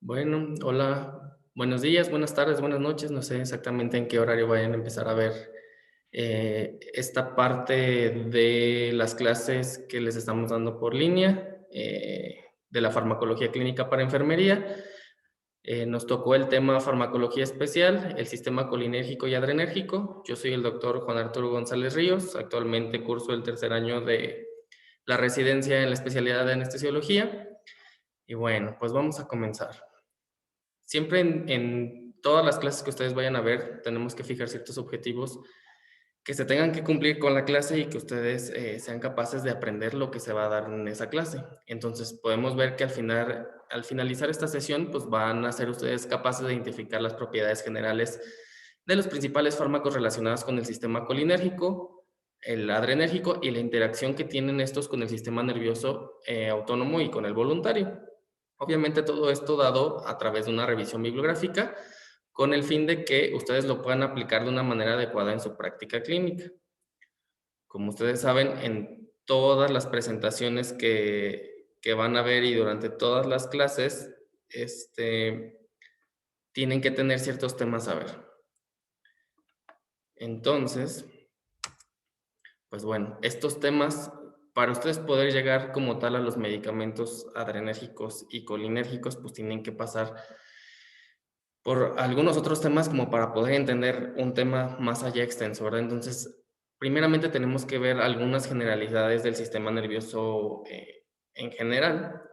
Bueno, hola, buenos días, buenas tardes, buenas noches. No sé exactamente en qué horario vayan a empezar a ver esta parte de las clases que les estamos dando por línea de la farmacología clínica para enfermería. Nos tocó el tema farmacología especial, el sistema colinérgico y adrenérgico. Yo soy el doctor Juan Arturo González Ríos. Actualmente curso el tercer año de la residencia en la especialidad de anestesiología. Y bueno, pues vamos a comenzar. Siempre en todas las clases que ustedes vayan a ver, tenemos que fijar ciertos objetivos que se tengan que cumplir con la clase y que ustedes sean capaces de aprender lo que se va a dar en esa clase. Entonces, podemos ver que al finalizar esta sesión, pues van a ser ustedes capaces de identificar las propiedades generales de los principales fármacos relacionados con el sistema colinérgico, el adrenérgico y la interacción que tienen estos con el sistema nervioso autónomo y con el voluntario. Obviamente todo esto dado a través de una revisión bibliográfica con el fin de que ustedes lo puedan aplicar de una manera adecuada en su práctica clínica. Como ustedes saben, en todas las presentaciones que van a ver y durante todas las clases, tienen que tener ciertos temas a ver. Entonces, pues bueno, estos temas, para ustedes poder llegar como tal a los medicamentos adrenérgicos y colinérgicos, pues tienen que pasar por algunos otros temas como para poder entender un tema más allá extenso, ¿verdad? Entonces, primeramente tenemos que ver algunas generalidades del sistema nervioso en general.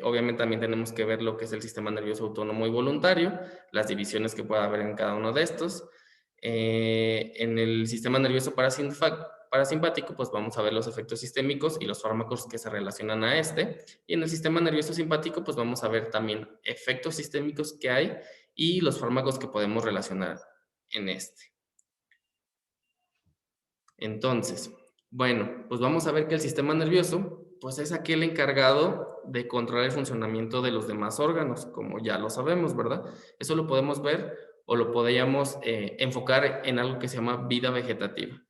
Obviamente también tenemos que ver lo que es el sistema nervioso autónomo y voluntario, las divisiones que pueda haber en cada uno de estos. En el sistema nervioso parasimpático, pues vamos a ver los efectos sistémicos y los fármacos que se relacionan a este. Y en el sistema nervioso simpático, pues vamos a ver también efectos sistémicos que hay y los fármacos que podemos relacionar en este. Entonces, bueno, pues vamos a ver que el sistema nervioso, pues es aquel encargado de controlar el funcionamiento de los demás órganos, como ya lo sabemos, ¿verdad? Eso lo podemos ver o lo podríamos enfocar en algo que se llama vida vegetativa.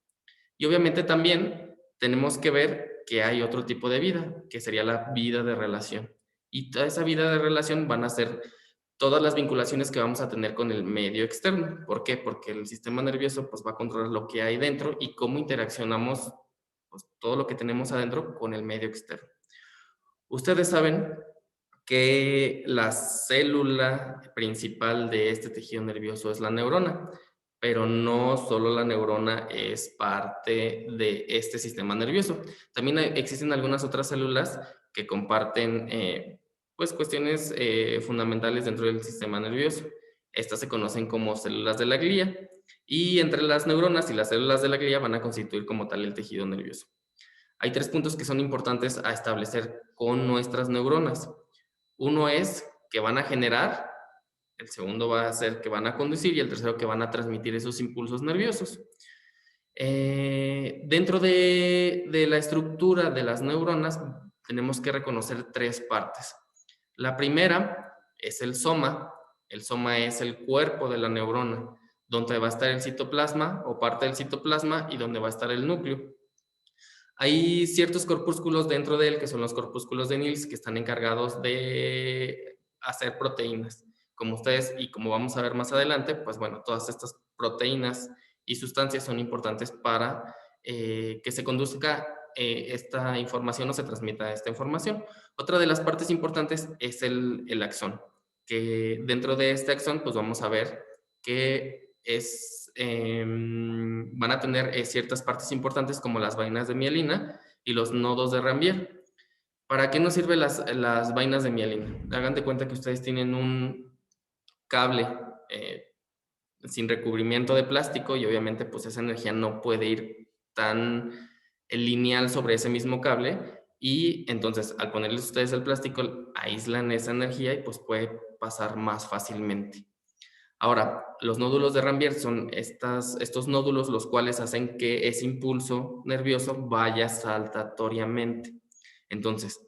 Y obviamente también tenemos que ver que hay otro tipo de vida, que sería la vida de relación. Y toda esa vida de relación van a ser todas las vinculaciones que vamos a tener con el medio externo. ¿Por qué? Porque el sistema nervioso pues, va a controlar lo que hay dentro y cómo interaccionamos pues, todo lo que tenemos adentro con el medio externo. Ustedes saben que la célula principal de este tejido nervioso es la neurona, pero no solo la neurona es parte de este sistema nervioso. También existen algunas otras células que comparten pues cuestiones fundamentales dentro del sistema nervioso. Estas se conocen como células de la glía y entre las neuronas y las células de la glía van a constituir como tal el tejido nervioso. Hay tres puntos que son importantes a establecer con nuestras neuronas. Uno es que van a generar, el segundo va a ser que van a conducir y el tercero que van a transmitir esos impulsos nerviosos. Dentro de la estructura de las neuronas tenemos que reconocer tres partes. La primera es el soma. El soma es el cuerpo de la neurona, donde va a estar el citoplasma o parte del citoplasma y donde va a estar el núcleo. Hay ciertos corpúsculos dentro de él, que son los corpúsculos de Nils, que están encargados de hacer proteínas. Como ustedes, y como vamos a ver más adelante, pues bueno, todas estas proteínas y sustancias son importantes para que se conduzca esta información o se transmita esta información. Otra de las partes importantes es el axón, que dentro de este axón, pues vamos a ver que van a tener ciertas partes importantes como las vainas de mielina y los nodos de Ranvier. ¿Para qué nos sirven las vainas de mielina? Hagan de cuenta que ustedes tienen un cable eh, sin recubrimiento de plástico y obviamente pues esa energía no puede ir tan lineal sobre ese mismo cable y entonces al ponerles ustedes el plástico aíslan esa energía y pues puede pasar más fácilmente. Ahora, los nódulos de Ranvier son estos nódulos los cuales hacen que ese impulso nervioso vaya saltatoriamente. Entonces,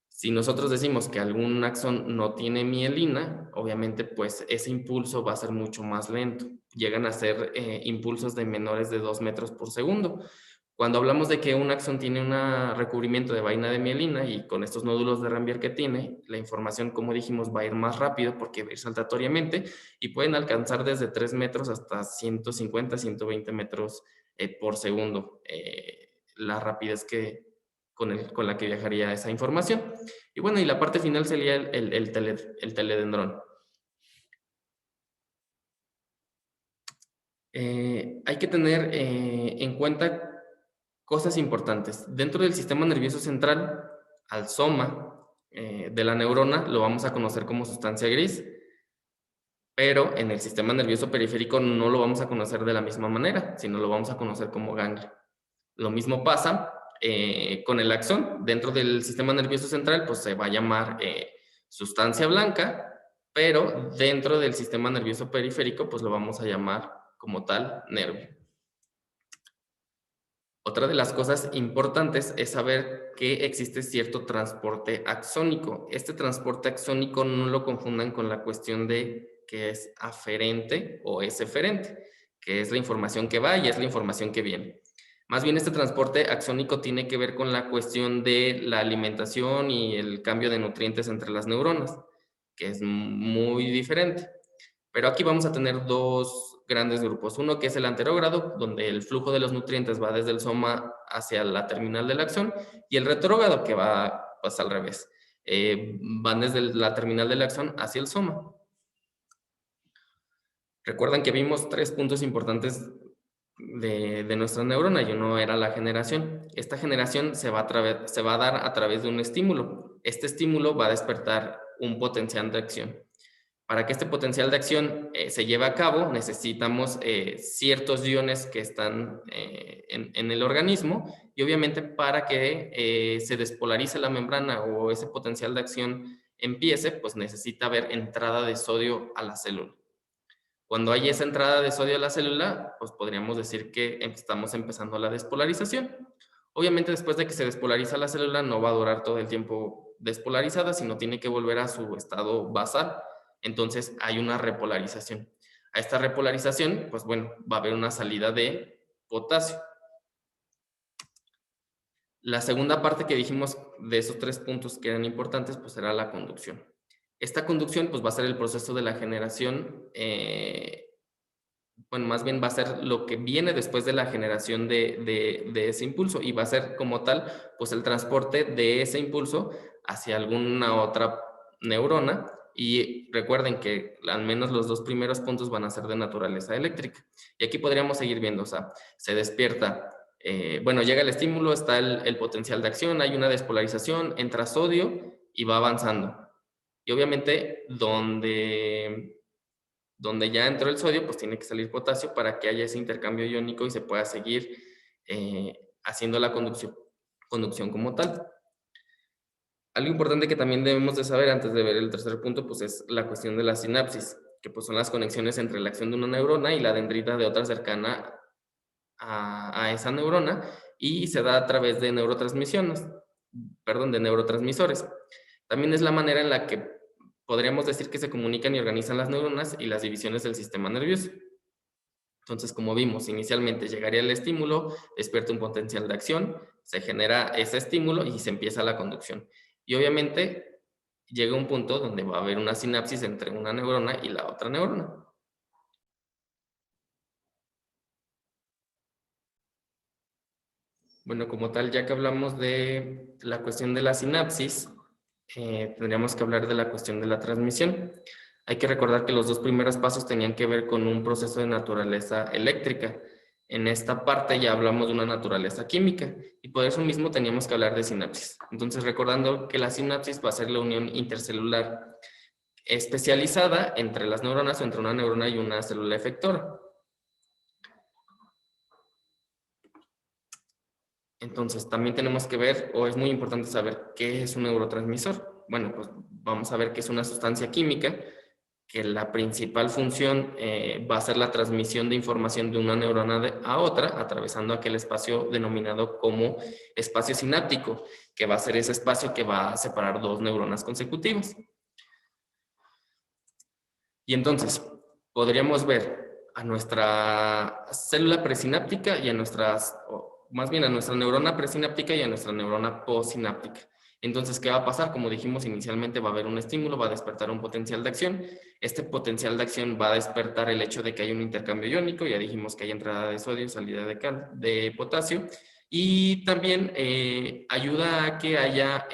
si nosotros decimos que algún axón no tiene mielina, obviamente pues ese impulso va a ser mucho más lento. Llegan a ser impulsos de menores de 2 metros por segundo. Cuando hablamos de que un axón tiene un recubrimiento de vaina de mielina y con estos nódulos de Rambier que tiene, la información, como dijimos, va a ir más rápido porque va a ir saltatoriamente y pueden alcanzar desde 3 metros hasta 150, 120 metros por segundo, la rapidez con la que viajaría esa información. Y bueno, y la parte final sería el teledendrón. Hay que tener en cuenta cosas importantes. Dentro del sistema nervioso central, al soma de la neurona lo vamos a conocer como sustancia gris, pero en el sistema nervioso periférico no lo vamos a conocer de la misma manera, sino lo vamos a conocer como ganglio. Lo mismo pasa con el axón. Dentro del sistema nervioso central, pues se va a llamar sustancia blanca, pero dentro del sistema nervioso periférico, pues lo vamos a llamar como tal nervio. Otra de las cosas importantes es saber que existe cierto transporte axónico. Este transporte axónico no lo confundan con la cuestión de que es aferente o es eferente, que es la información que va y es la información que viene. Más bien este transporte axónico tiene que ver con la cuestión de la alimentación y el cambio de nutrientes entre las neuronas, que es muy diferente. Pero aquí vamos a tener dos grandes grupos. Uno que es el anterógrado, donde el flujo de los nutrientes va desde el soma hacia la terminal del axón, y el retrógrado, que va pues, al revés. Van desde la terminal del axón hacia el soma. Recuerdan que vimos 3 puntos importantes de nuestra neurona y uno era la generación. Esta generación se va a dar a través de un estímulo. Este estímulo va a despertar un potencial de acción. Para que este potencial de acción se lleve a cabo, necesitamos ciertos iones que están en el organismo y obviamente para que se despolarice la membrana o ese potencial de acción empiece, pues necesita haber entrada de sodio a la célula. Cuando hay esa entrada de sodio a la célula, pues podríamos decir que estamos empezando la despolarización. Obviamente después de que se despolariza la célula no va a durar todo el tiempo despolarizada, sino tiene que volver a su estado basal. Entonces hay una repolarización. A esta repolarización, pues bueno, va a haber una salida de potasio. La segunda parte que dijimos de esos 3 puntos que eran importantes, pues será la conducción. Esta conducción, pues va a ser el proceso de la generación, bueno, más bien va a ser lo que viene después de la generación de ese impulso y va a ser como tal, pues el transporte de ese impulso hacia alguna otra neurona. Y recuerden que al menos los 2 primeros puntos van a ser de naturaleza eléctrica. Y aquí podríamos seguir viendo, o sea, se despierta, bueno, llega el estímulo, está el potencial de acción, hay una despolarización, entra sodio y va avanzando. Y obviamente donde ya entró el sodio, pues tiene que salir potasio para que haya ese intercambio iónico y se pueda seguir haciendo la conducción como tal. Algo importante que también debemos de saber antes de ver el tercer punto, pues es la cuestión de la sinapsis, que pues son las conexiones entre la acción de una neurona y la dendrita de otra cercana a esa neurona y se da a través de de neurotransmisores. También es la manera en la que podríamos decir que se comunican y organizan las neuronas y las divisiones del sistema nervioso. Entonces, como vimos, inicialmente llegaría el estímulo, despierta un potencial de acción, se genera ese estímulo y se empieza la conducción. Y obviamente llega un punto donde va a haber una sinapsis entre una neurona y la otra neurona. Bueno, como tal, ya que hablamos de la cuestión de la sinapsis, tendríamos que hablar de la cuestión de la transmisión. Hay que recordar que los 2 primeros pasos tenían que ver con un proceso de naturaleza eléctrica. En esta parte ya hablamos de una naturaleza química y por eso mismo teníamos que hablar de sinapsis. Entonces, recordando que la sinapsis va a ser la unión intercelular especializada entre las neuronas o entre una neurona y una célula efectora. Entonces, también tenemos que ver, o es muy importante saber, qué es un neurotransmisor. Bueno, pues vamos a ver que es una sustancia química que la principal función va a ser la transmisión de información de una neurona a otra, atravesando aquel espacio denominado como espacio sináptico, que va a ser ese espacio que va a separar 2 neuronas consecutivas. Y entonces, podríamos ver a nuestra célula presináptica y a nuestras más bien a nuestra neurona presináptica y a nuestra neurona postsináptica. Entonces, ¿qué va a pasar? Como dijimos inicialmente, va a haber un estímulo, va a despertar un potencial de acción. Este potencial de acción va a despertar el hecho de que hay un intercambio iónico. Ya dijimos que hay entrada de sodio, salida de potasio. Y también ayuda a que haya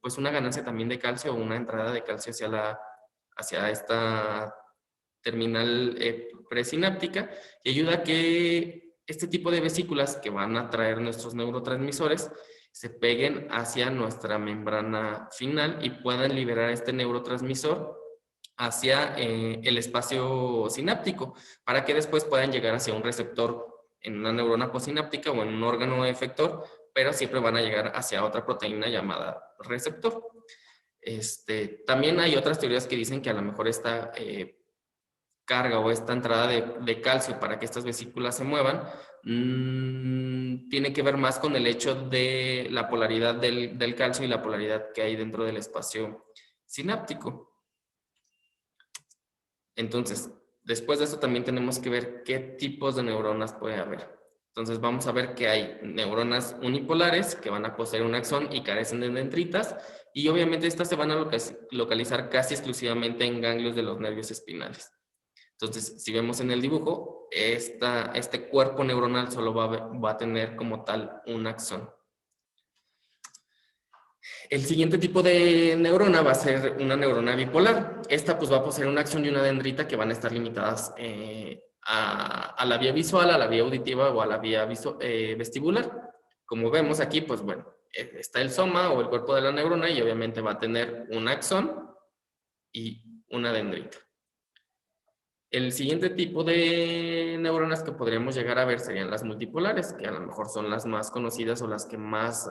pues una ganancia también de calcio o una entrada de calcio hacia esta terminal presináptica, y ayuda a que este tipo de vesículas que van a traer nuestros neurotransmisores se peguen hacia nuestra membrana final y puedan liberar este neurotransmisor hacia el espacio sináptico, para que después puedan llegar hacia un receptor en una neurona postsináptica o en un órgano efector, pero siempre van a llegar hacia otra proteína llamada receptor. También hay otras teorías que dicen que a lo mejor esta carga o esta entrada de calcio para que estas vesículas se muevan tiene que ver más con el hecho de la polaridad del calcio y la polaridad que hay dentro del espacio sináptico. Entonces, después de eso también tenemos que ver qué tipos de neuronas puede haber. Entonces vamos a ver que hay neuronas unipolares que van a poseer un axón y carecen de dendritas, y obviamente estas se van a localizar casi exclusivamente en ganglios de los nervios espinales. Entonces, si vemos en el dibujo, este cuerpo neuronal solo va a tener como tal un axón. El siguiente tipo de neurona va a ser una neurona bipolar. Esta pues va a poseer una axón y una dendrita que van a estar limitadas a la vía visual, a la vía auditiva o a la vía vestibular. Como vemos aquí, pues bueno, está el soma o el cuerpo de la neurona y obviamente va a tener un axón y una dendrita. El siguiente tipo de neuronas que podríamos llegar a ver serían las multipolares, que a lo mejor son las más conocidas o las que más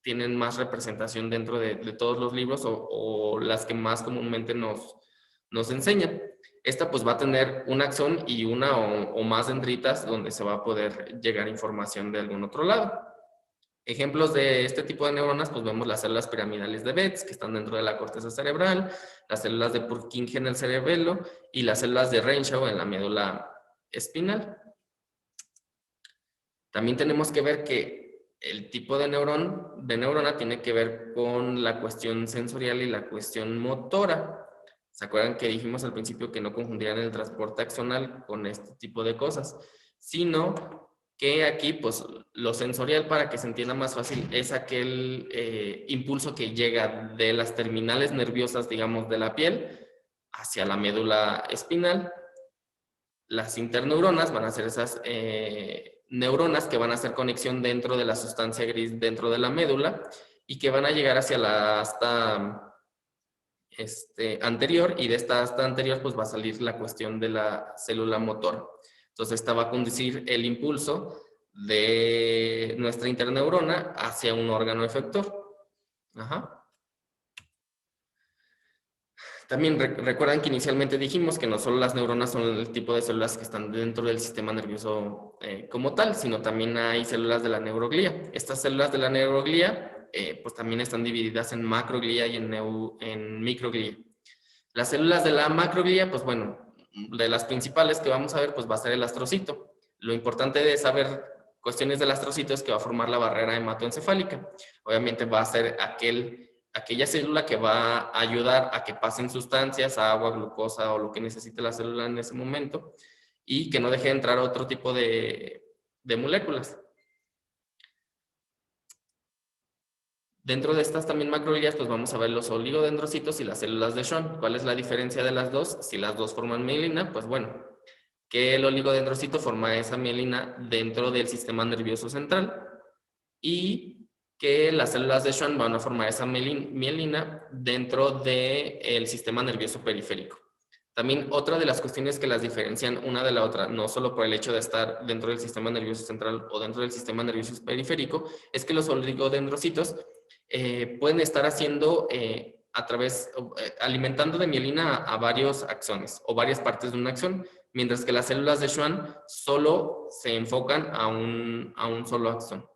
tienen más representación dentro de todos los libros o las que más comúnmente nos enseñan. Esta pues va a tener un axón y una o más dendritas donde se va a poder llegar información de algún otro lado. Ejemplos de este tipo de neuronas, pues vemos las células piramidales de Betz, que están dentro de la corteza cerebral, las células de Purkinje en el cerebelo y las células de Renshaw en la médula espinal. También tenemos que ver que el tipo de neurona tiene que ver con la cuestión sensorial y la cuestión motora. ¿Se acuerdan que dijimos al principio que no confundían el transporte axonal con este tipo de cosas? Sino que aquí, pues, lo sensorial, para que se entienda más fácil, es aquel impulso que llega de las terminales nerviosas, digamos, de la piel hacia la médula espinal. Las interneuronas van a ser esas neuronas que van a hacer conexión dentro de la sustancia gris dentro de la médula y que van a llegar hacia la asta anterior, y de esta asta anterior pues va a salir la cuestión de la célula motora. Entonces esta va a conducir el impulso de nuestra interneurona hacia un órgano efector. Ajá. También recuerdan que inicialmente dijimos que no solo las neuronas son el tipo de células que están dentro del sistema nervioso como tal, sino también hay células de la neuroglía. Estas células de la neuroglía pues también están divididas en macroglía y en microglía. Las células de la macroglía, pues bueno, de las principales que vamos a ver, pues va a ser el astrocito. Lo importante de saber cuestiones del astrocito es que va a formar la barrera hematoencefálica. Obviamente va a ser aquella célula que va a ayudar a que pasen sustancias, agua, glucosa o lo que necesite la célula en ese momento, y que no deje entrar otro tipo de moléculas. Dentro de estas también macroglías, pues vamos a ver los oligodendrocitos y las células de Schwann. ¿Cuál es la diferencia de las dos? Si las dos forman mielina, pues bueno, que el oligodendrocito forma esa mielina dentro del sistema nervioso central y que las células de Schwann van a formar esa mielina dentro del sistema nervioso periférico. También otra de las cuestiones que las diferencian una de la otra, no solo por el hecho de estar dentro del sistema nervioso central o dentro del sistema nervioso periférico, es que los oligodendrocitos pueden estar haciendo alimentando de mielina a varios axones o varias partes de un axón, mientras que las células de Schwann solo se enfocan a un solo axón.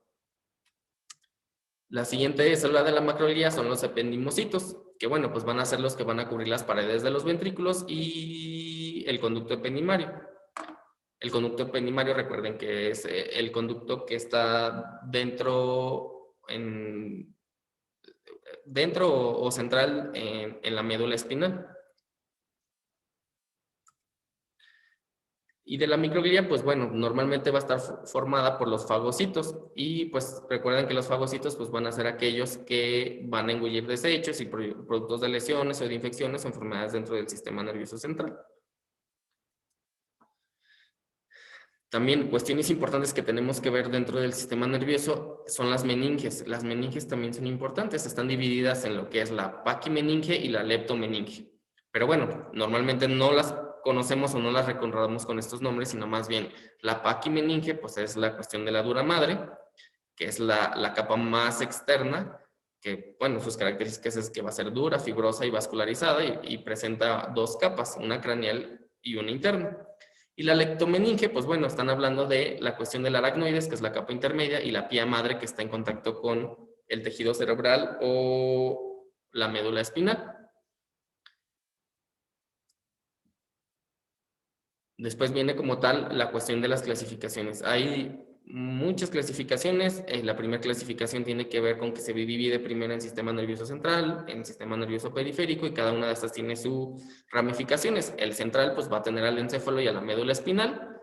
La siguiente célula de la macroglía son los ependimocitos, que bueno, pues van a ser los que van a cubrir las paredes de los ventrículos y el conducto ependimario. El conducto ependimario, recuerden que es el conducto que está dentro o central en la médula espinal. Y de la microglía, pues bueno, normalmente va a estar formada por los fagocitos. Y pues recuerden que los fagocitos pues van a ser aquellos que van a engullir desechos y productos de lesiones o de infecciones o enfermedades dentro del sistema nervioso central. También cuestiones importantes que tenemos que ver dentro del sistema nervioso son las meninges. Las meninges también son importantes, están divididas en lo que es la paquimeninge y la leptomeninge. Pero bueno, normalmente no las conocemos o no las recordamos con estos nombres, sino más bien la paquimeninge, pues es la cuestión de la dura madre, que es la capa más externa, que bueno, sus características es que va a ser dura, fibrosa y vascularizada y presenta dos capas, una craneal y una interna. Y la leptomeninge, pues bueno, están hablando de la cuestión del aracnoides, que es la capa intermedia, y la pía madre, que está en contacto con el tejido cerebral o la médula espinal. Después viene como tal la cuestión de las clasificaciones. Hay muchas clasificaciones. La primera clasificación tiene que ver con que se divide primero en sistema nervioso central, en sistema nervioso periférico, y cada una de estas tiene sus ramificaciones. El central pues va a tener al encéfalo y a la médula espinal.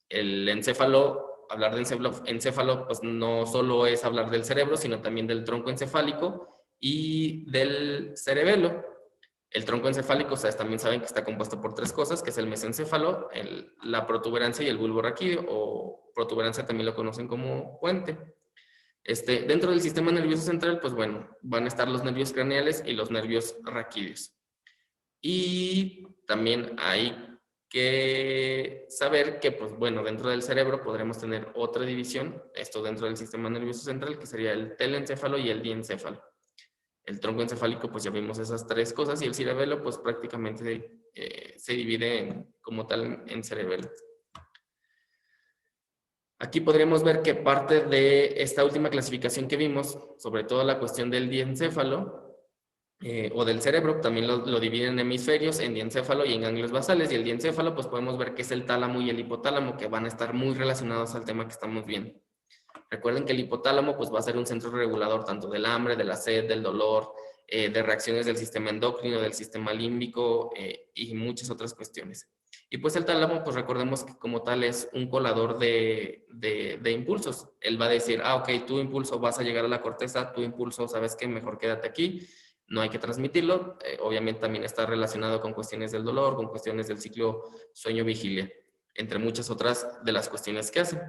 El encéfalo, hablar de encéfalo pues no solo es hablar del cerebro, sino también del tronco encefálico y del cerebelo. El tronco encefálico, ustedes también saben que está compuesto por tres cosas, que es el mesencéfalo, la protuberancia y el bulbo raquídeo, o protuberancia también lo conocen como puente. Dentro del sistema nervioso central, pues bueno, van a estar los nervios craneales y los nervios raquídeos. Y también hay que saber que, pues bueno, dentro del cerebro podremos tener otra división, esto dentro del sistema nervioso central, que sería el telencéfalo y el diencéfalo. El tronco encefálico, pues ya vimos esas tres cosas, y el cerebelo, pues prácticamente se divide como tal en cerebelo. Aquí podríamos ver que parte de esta última clasificación que vimos, sobre todo la cuestión del diencéfalo, o del cerebro, también lo dividen en hemisferios, en diencéfalo y en ganglios basales, y el diencéfalo, pues podemos ver que es el tálamo y el hipotálamo, que van a estar muy relacionados al tema que estamos viendo. Recuerden que el hipotálamo pues va a ser un centro regulador tanto del hambre, de la sed, del dolor, de reacciones del sistema endocrino, del sistema límbico y muchas otras cuestiones. Y pues el tálamo, pues recordemos que como tal es un colador de impulsos. Él va a decir, ok, tu impulso vas a llegar a la corteza, tu impulso, ¿sabes qué? Mejor quédate aquí, no hay que transmitirlo. Obviamente también está relacionado con cuestiones del dolor, con cuestiones del ciclo sueño-vigilia, entre muchas otras de las cuestiones que hacen.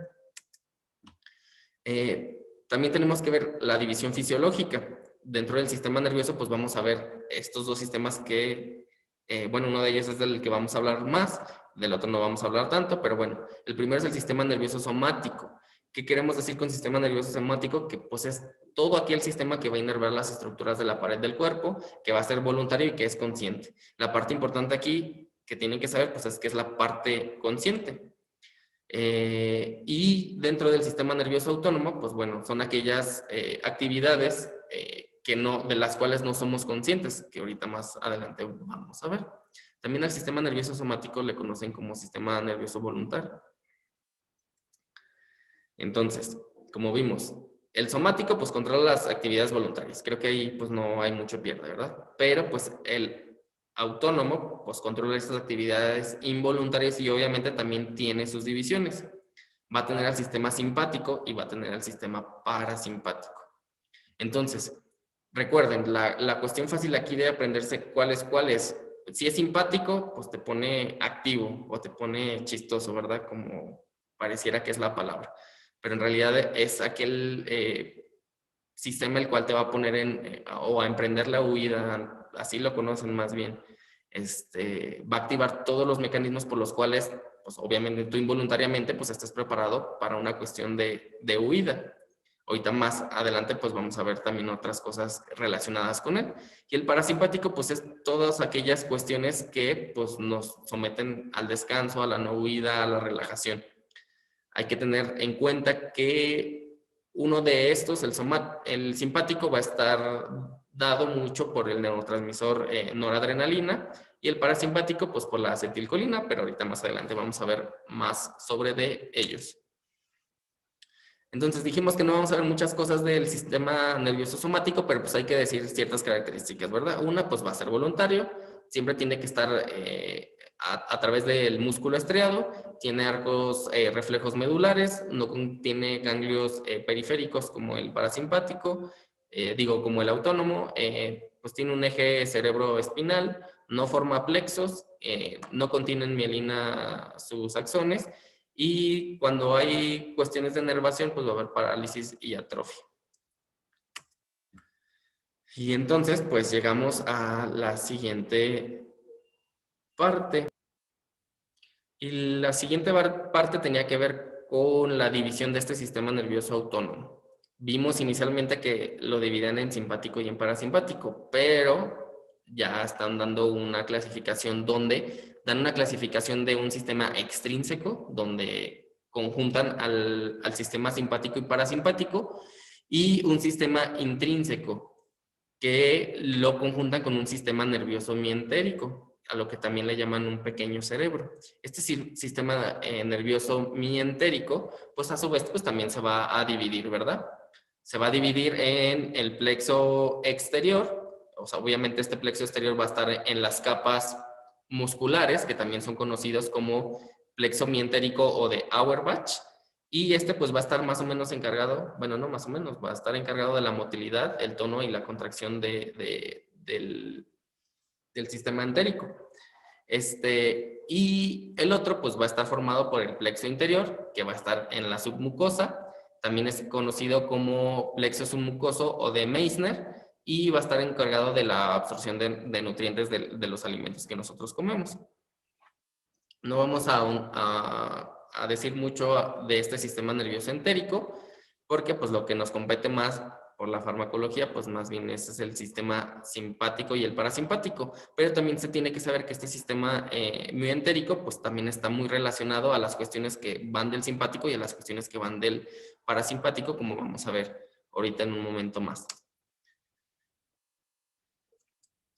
También tenemos que ver la división fisiológica. Dentro del sistema nervioso, pues vamos a ver estos dos sistemas que, bueno, uno de ellos es del que vamos a hablar más, del otro no vamos a hablar tanto, pero bueno, el primero es el sistema nervioso somático. ¿Qué queremos decir con sistema nervioso somático? Que pues es todo aquel sistema que va a inervar las estructuras de la pared del cuerpo, que va a ser voluntario y que es consciente. La parte importante aquí que tienen que saber, pues es que es la parte consciente. Y dentro del sistema nervioso autónomo, pues bueno, son aquellas actividades de las cuales no somos conscientes, que ahorita más adelante vamos a ver. También al sistema nervioso somático le conocen como sistema nervioso voluntario. Entonces, como vimos, el somático pues controla las actividades voluntarias. Creo que ahí pues no hay mucho pierde, ¿verdad? Pero pues el autónomo pues controla estas actividades involuntarias y obviamente también tiene sus divisiones. Va a tener al sistema simpático y va a tener al sistema parasimpático. Entonces, recuerden, la cuestión fácil aquí de aprenderse cuál es. Si es simpático, pues te pone activo o te pone chistoso, ¿verdad? Como pareciera que es la palabra. Pero en realidad es aquel sistema el cual te va a poner o a emprender la huida, así lo conocen más bien. Va a activar todos los mecanismos por los cuales, pues obviamente tú involuntariamente, pues estés preparado para una cuestión de huida. Ahorita más adelante, pues vamos a ver también otras cosas relacionadas con él. Y el parasimpático, pues es todas aquellas cuestiones que pues nos someten al descanso, a la no huida, a la relajación. Hay que tener en cuenta que uno de estos, el simpático, va a estar dado mucho por el neurotransmisor noradrenalina y el parasimpático pues por la acetilcolina, pero ahorita más adelante vamos a ver más sobre de ellos. Entonces dijimos que no vamos a ver muchas cosas del sistema nervioso somático, pero pues hay que decir ciertas características, ¿verdad? Una pues va a ser voluntario, siempre tiene que estar a través del músculo estriado, tiene arcos reflejos medulares, no tiene ganglios periféricos como el parasimpático, como el autónomo, pues tiene un eje cerebroespinal, no forma plexos, no contienen mielina sus axones, y cuando hay cuestiones de inervación, pues va a haber parálisis y atrofia. Y entonces, pues llegamos a la siguiente parte. Y la siguiente parte tenía que ver con la división de este sistema nervioso autónomo. Vimos inicialmente que lo dividían en simpático y en parasimpático, pero ya están dando una clasificación donde dan una clasificación de un sistema extrínseco, donde conjuntan al sistema simpático y parasimpático, y un sistema intrínseco, que lo conjuntan con un sistema nervioso mientérico, a lo que también le llaman un pequeño cerebro. Este sistema nervioso mientérico, pues a su vez, pues también se va a dividir, ¿verdad? Se va a dividir en el plexo exterior, o sea, obviamente este plexo exterior va a estar en las capas musculares, que también son conocidos como plexo mientérico o de Auerbach, y este pues va a estar más o menos encargado, bueno, no más o menos, va a estar encargado de la motilidad, el tono y la contracción del sistema entérico. Y el otro pues va a estar formado por el plexo interior, que va a estar en la submucosa, también es conocido como plexo submucoso o de Meissner, y va a estar encargado de la absorción de nutrientes de los alimentos que nosotros comemos. No vamos a decir mucho de este sistema nervioso entérico, porque pues lo que nos compete más por la farmacología, pues más bien ese es el sistema simpático y el parasimpático, pero también se tiene que saber que este sistema mioentérico pues también está muy relacionado a las cuestiones que van del simpático y a las cuestiones que van del parasimpático, como vamos a ver ahorita en un momento más.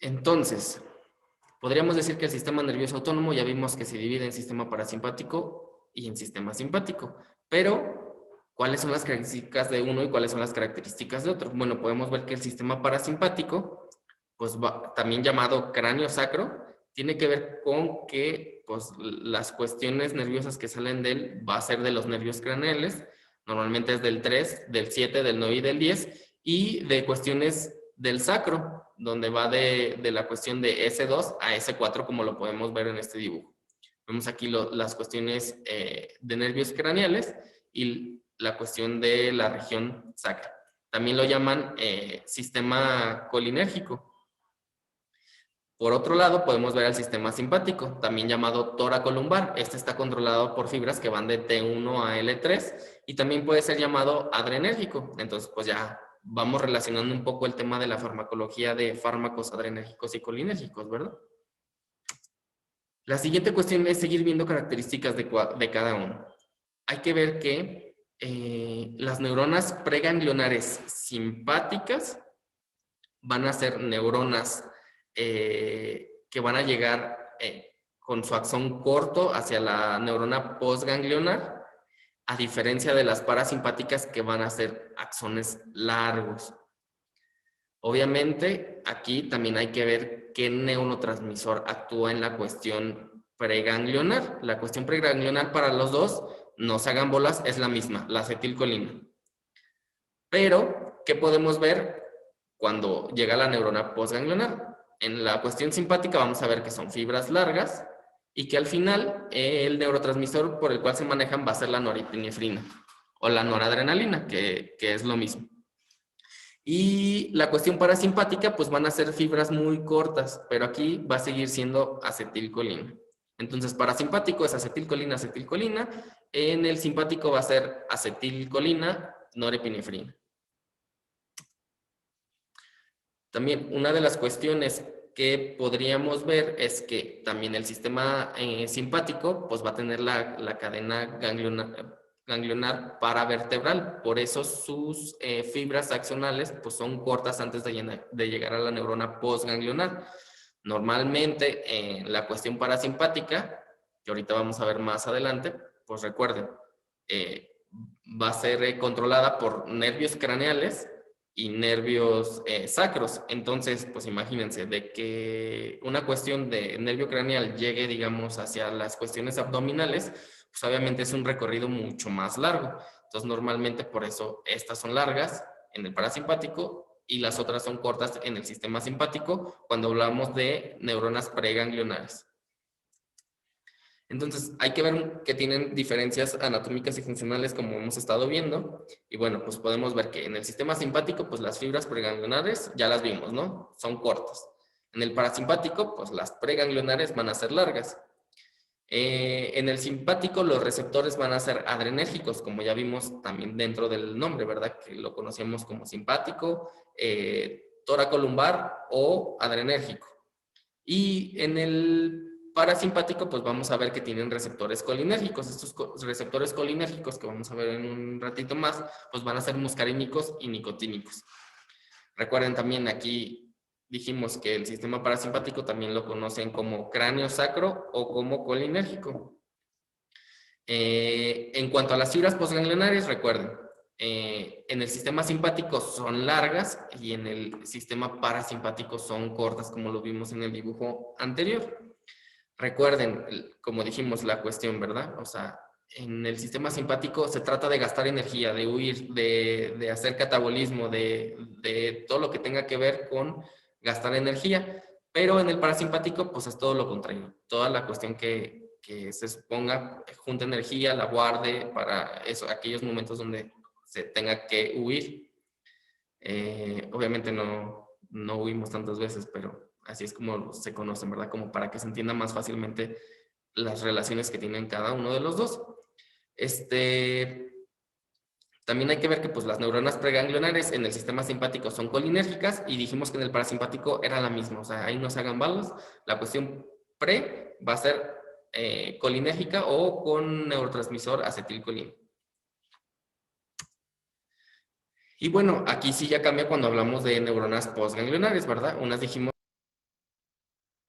Entonces, podríamos decir que el sistema nervioso autónomo ya vimos que se divide en sistema parasimpático y en sistema simpático, pero ¿cuáles son las características de uno y cuáles son las características de otro? Bueno, podemos ver que el sistema parasimpático, pues también llamado cráneo sacro, tiene que ver con que pues, las cuestiones nerviosas que salen de él va a ser de los nervios craneales, normalmente es del 3, del 7, del 9 y del 10, y de cuestiones del sacro, donde va de la cuestión de S2 a S4, como lo podemos ver en este dibujo. Vemos aquí las cuestiones de nervios craneales y la cuestión de la región sacra. También lo llaman sistema colinérgico. Por otro lado, podemos ver el sistema simpático, también llamado toracolumbar. Este está controlado por fibras que van de T1 a L3 y también puede ser llamado adrenérgico. Entonces, pues ya vamos relacionando un poco el tema de la farmacología de fármacos adrenérgicos y colinérgicos, ¿verdad? La siguiente cuestión es seguir viendo características de cada uno. Hay que ver que las neuronas preganglionares simpáticas van a ser neuronas que van a llegar con su axón corto hacia la neurona postganglionar, a diferencia de las parasimpáticas que van a ser axones largos. Obviamente, aquí también hay que ver qué neurotransmisor actúa en la cuestión preganglionar. La cuestión preganglionar para los dos, no se hagan bolas, es la misma, la acetilcolina. Pero, ¿qué podemos ver cuando llega la neurona postganglionar? En la cuestión simpática vamos a ver que son fibras largas y que al final el neurotransmisor por el cual se manejan va a ser la norepinefrina o la noradrenalina, que es lo mismo. Y la cuestión parasimpática, pues van a ser fibras muy cortas, pero aquí va a seguir siendo acetilcolina. Entonces, parasimpático es acetilcolina, acetilcolina. En el simpático va a ser acetilcolina, norepinefrina. También una de las cuestiones que podríamos ver es que también el sistema simpático pues va a tener la cadena ganglionar, ganglionar paravertebral. Por eso sus fibras axonales pues, son cortas antes de llegar a la neurona postganglionar. Normalmente, en la cuestión parasimpática, que ahorita vamos a ver más adelante, pues recuerden, va a ser controlada por nervios craneales y nervios sacros. Entonces, pues imagínense, de que una cuestión de nervio craneal llegue, digamos, hacia las cuestiones abdominales, pues obviamente es un recorrido mucho más largo. Entonces, normalmente por eso estas son largas en el parasimpático y las otras son cortas en el sistema simpático cuando hablamos de neuronas preganglionares. Entonces, hay que ver que tienen diferencias anatómicas y funcionales como hemos estado viendo. Y bueno, pues podemos ver que en el sistema simpático, pues las fibras preganglionares ya las vimos, ¿no? Son cortas. En el parasimpático, pues las preganglionares van a ser largas. En el simpático, los receptores van a ser adrenérgicos, como ya vimos también dentro del nombre, ¿verdad? Que lo conocemos como simpático, toracolumbar o adrenérgico. Y en el parasimpático, pues vamos a ver que tienen receptores colinérgicos. Estos receptores colinérgicos, que vamos a ver en un ratito más, pues van a ser muscarínicos y nicotínicos. Recuerden también aquí dijimos que el sistema parasimpático también lo conocen como cráneo sacro o como colinérgico. En cuanto a las fibras postganglionares, recuerden, en el sistema simpático son largas y en el sistema parasimpático son cortas, como lo vimos en el dibujo anterior. Recuerden, como dijimos, la cuestión, ¿verdad? O sea, en el sistema simpático se trata de gastar energía, de huir, de hacer catabolismo, de todo lo que tenga que ver con gastar energía. Pero en el parasimpático, pues es todo lo contrario. Toda la cuestión que se exponga, junta energía, la guarde para eso, aquellos momentos donde se tenga que huir. Obviamente no huimos tantas veces, pero así es como se conocen, ¿verdad? Como para que se entienda más fácilmente las relaciones que tienen cada uno de los dos. También hay que ver que pues, las neuronas preganglionares en el sistema simpático son colinérgicas y dijimos que en el parasimpático era la misma, o sea, ahí no se hagan balas. La cuestión pre va a ser colinérgica o con neurotransmisor acetilcolina. Y bueno, aquí sí ya cambia cuando hablamos de neuronas postganglionares, ¿verdad? Unas dijimos